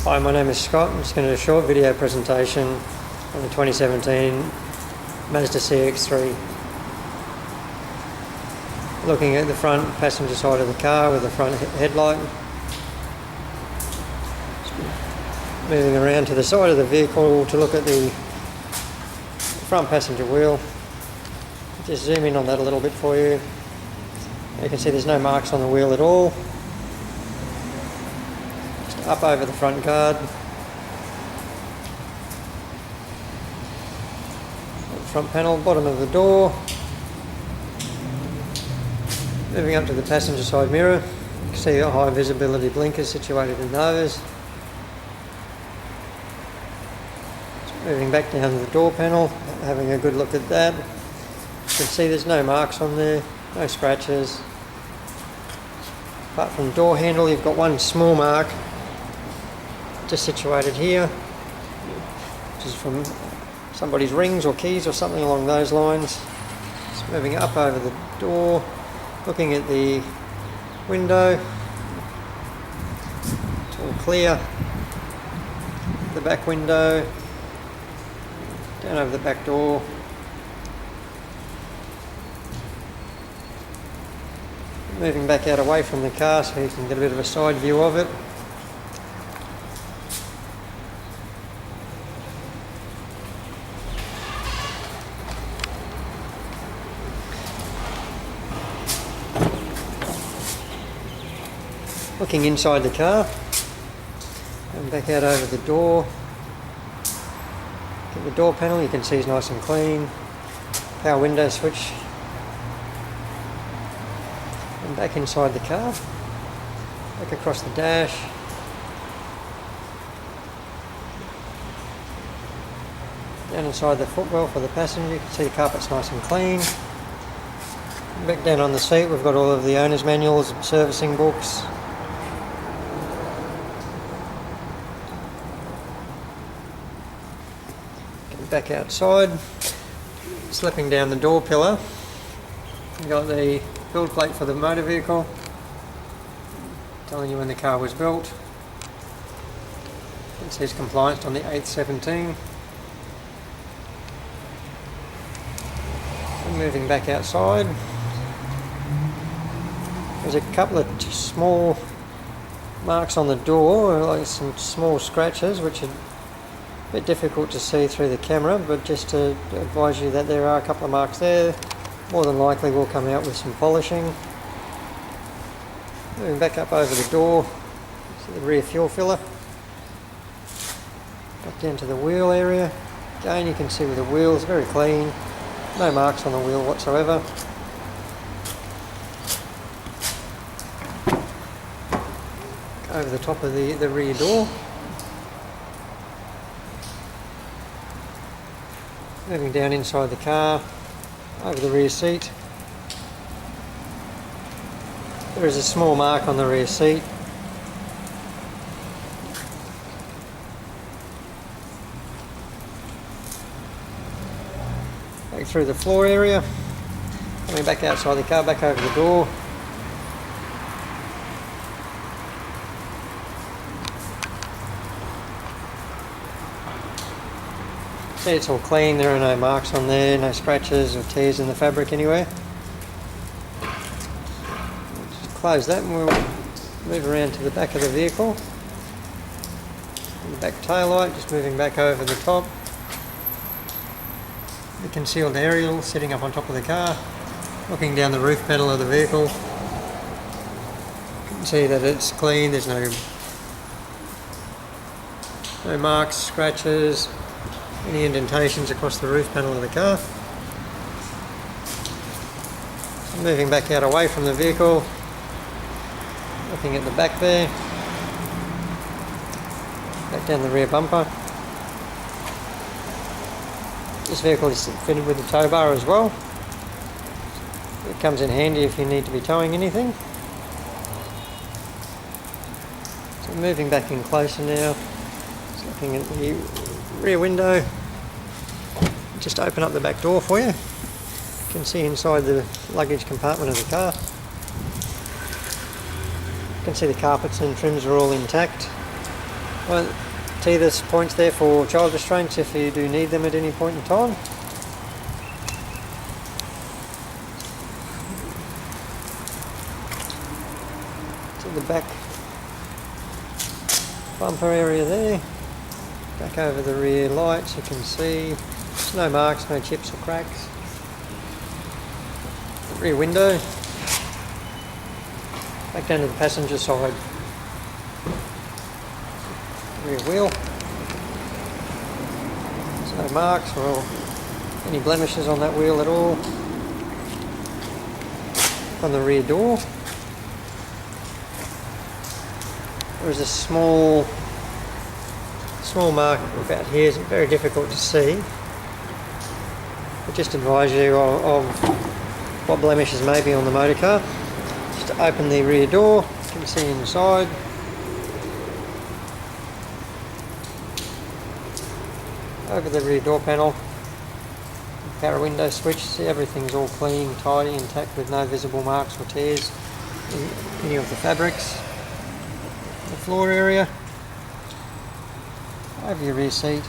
Hi, my name is Scott. I'm just going to do a short video presentation on the 2017 Mazda CX-3. Looking at the front passenger side of the car with the front headlight. Moving around to the side of the vehicle to look at the front passenger wheel. Just zoom in on that a little bit for you. You can see there's no marks on the wheel at all. Just up over the front guard. Front panel, bottom of the door. Moving up to the passenger side mirror. You can see a high visibility blinker situated in those. Moving back down to the door panel, having a good look at that. You can see there's no marks on there, no scratches. Apart from the door handle, you've got one small mark just situated here, which is from somebody's rings or keys or something along those lines. Just moving up over the door, looking at the window. It's all clear. The back window, down over the back door. Moving back out away from the car so you can get a bit of a side view of it. Looking inside the car, and back out over the door. Get the door panel, you can see it's nice and clean. Power window switch. And back inside the car, back across the dash. Down inside the footwell for the passenger, you can see the carpet's nice and clean. Back down on the seat, we've got all of the owner's manuals, servicing books. Back outside, slipping down the door pillar. You've got the build plate for the motor vehicle, telling you when the car was built. It says compliance on the 8/17. And moving back outside, there's a couple of small marks on the door, like some small scratches, which are a bit difficult to see through the camera, but just to advise you that there are a couple of marks there. More than likely we'll come out with some polishing. Moving back up over the door, see the rear fuel filler. Back down to the wheel area. Again, you can see with the wheels, very clean. No marks on the wheel whatsoever. Over the top of the rear door. Moving down inside the car, over the rear seat. There is a small mark on the rear seat. Back through the floor area. Coming back outside the car, back over the door. See, it's all clean, there are no marks on there, no scratches or tears in the fabric anywhere. Just close that and we'll move around to the back of the vehicle. The back tail light, just moving back over the top. The concealed aerial sitting up on top of the car. Looking down the roof panel of the vehicle. You can see that it's clean, there's no marks, scratches, any indentations across the roof panel of the car. So moving back out away from the vehicle, looking at the back there, back down the rear bumper. This vehicle is fitted with a tow bar as well. It comes in handy if you need to be towing anything. So moving back in closer now, just looking at the rear window. Just open up the back door for you. You can see inside the luggage compartment of the car. You can see the carpets and trims are all intact. Well, teethers points there for child restraints if you do need them at any point in time. To the back bumper area there. Back over the rear lights, you can see there's no marks, no chips or cracks. Rear window. Back down to the passenger side. Rear wheel. There's no marks or any blemishes on that wheel at all. On the rear door. There is a small mark about here. It's very difficult to see. But just advise you of what blemishes may be on the motor car. Just to open the rear door, you can see inside. Over the rear door panel, power window switch, see everything's all clean, tidy, intact with no visible marks or tears in any of the fabrics. The floor area, over your rear seat.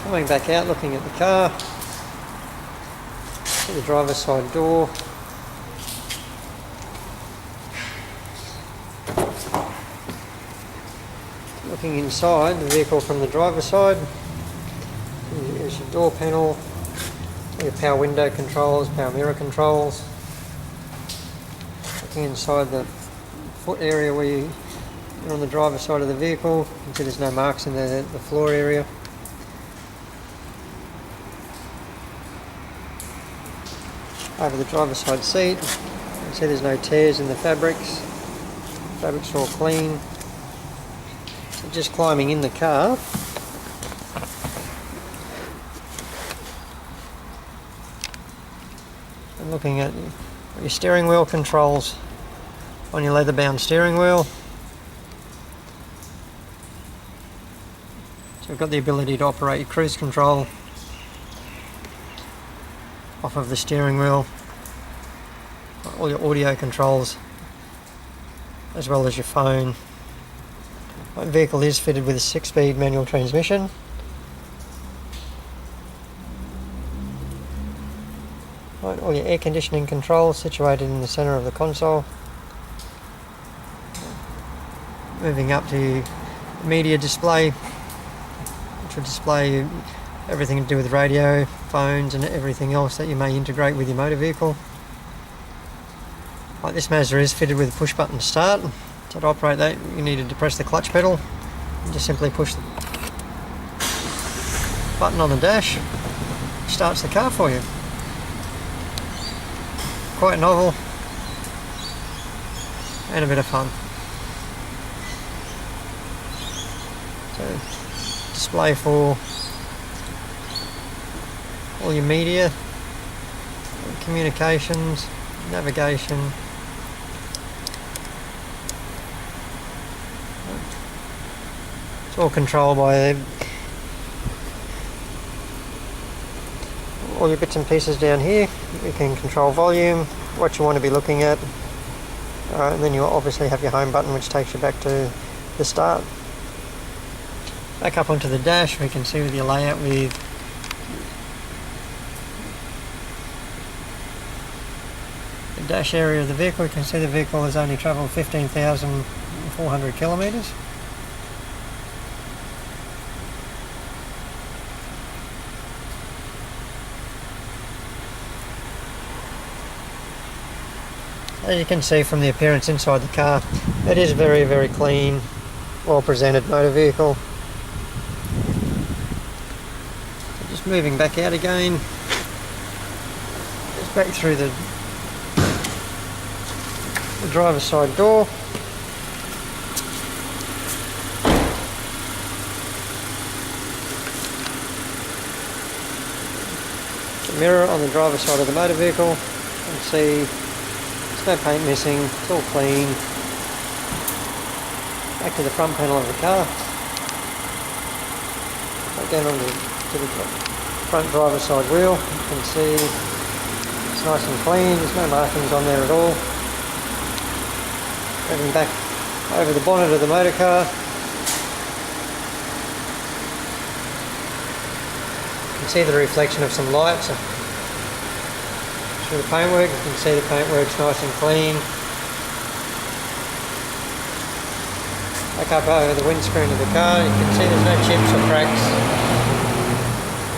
Coming back out, looking at the car, to the driver's side door. Looking inside the vehicle from the driver's side, there's your door panel, your power window controls, power mirror controls. Looking inside the foot area where you're on the driver's side of the vehicle, you can see there's no marks in the floor area. Over the driver's side seat, you can see there's no tears in the fabrics. Fabrics are all clean. So just climbing in the car. And looking at your steering wheel controls on your leather-bound steering wheel. So we've got the ability to operate your cruise control off of the steering wheel, all your audio controls, as well as your phone. My vehicle is fitted with a 6-speed manual transmission. Right, all your air conditioning controls situated in the centre of the console. Moving up to media display, which will display everything to do with radio, phones and everything else that you may integrate with your motor vehicle. Like this Mazda is fitted with a push button start. So to operate that you need to depress the clutch pedal and just simply push the button on the dash, which starts the car for you. Quite novel and a bit of fun. So display for all your media, communications, navigation. It's all controlled by all your bits and pieces down here. You can control volume, what you want to be looking at, and then you obviously have your home button which takes you back to the start. Back up onto the dash, we can see with your layout with the dash area of the vehicle. You can see the vehicle has only travelled 15,400 kilometres. As you can see from the appearance inside the car, it is very, very clean, well presented motor vehicle. So just moving back out again, just back through the driver's side door. The mirror on the driver's side of the motor vehicle, you can see there's no paint missing, it's all clean. Back to the front panel of the car. Back down to the front driver's side wheel. You can see it's nice and clean, there's no markings on there at all. Moving back over the bonnet of the motor car. You can see the reflection of some lights through the paintwork. You can see the paintwork's nice and clean. Back up over the windscreen of the car, you can see there's no chips or cracks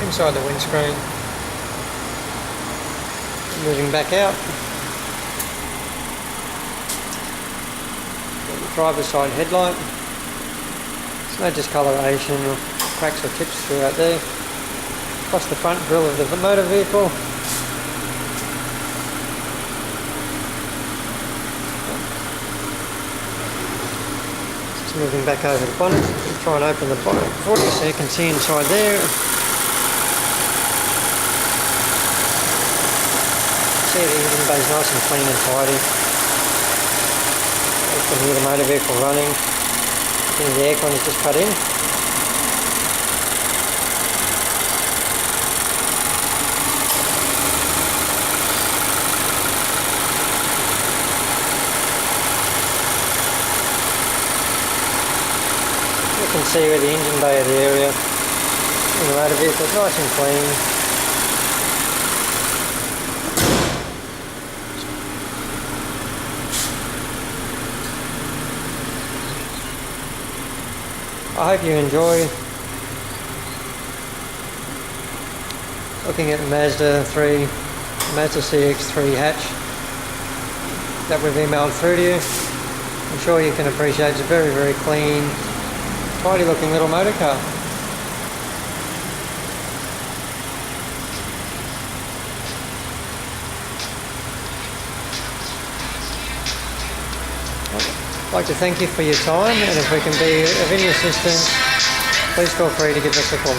inside the windscreen. Moving back out. The driver's side headlight. There's no discoloration or cracks or chips throughout there. Across the front grille of the motor vehicle. Just moving back over the bonnet. Try and open the bonnet for you so you can see inside there. See the engine bay's nice and clean and tidy. You can hear the motor vehicle running. The aircon is just cut in. You can see where the engine bay of the area in the motor vehicle is nice and clean. I hope you enjoy looking at the Mazda CX-3 hatch that we've emailed through to you. I'm sure you can appreciate it's a very, very clean, tidy looking little motor car. I'd like to thank you for your time, and if we can be of any assistance, please feel free to give us a call.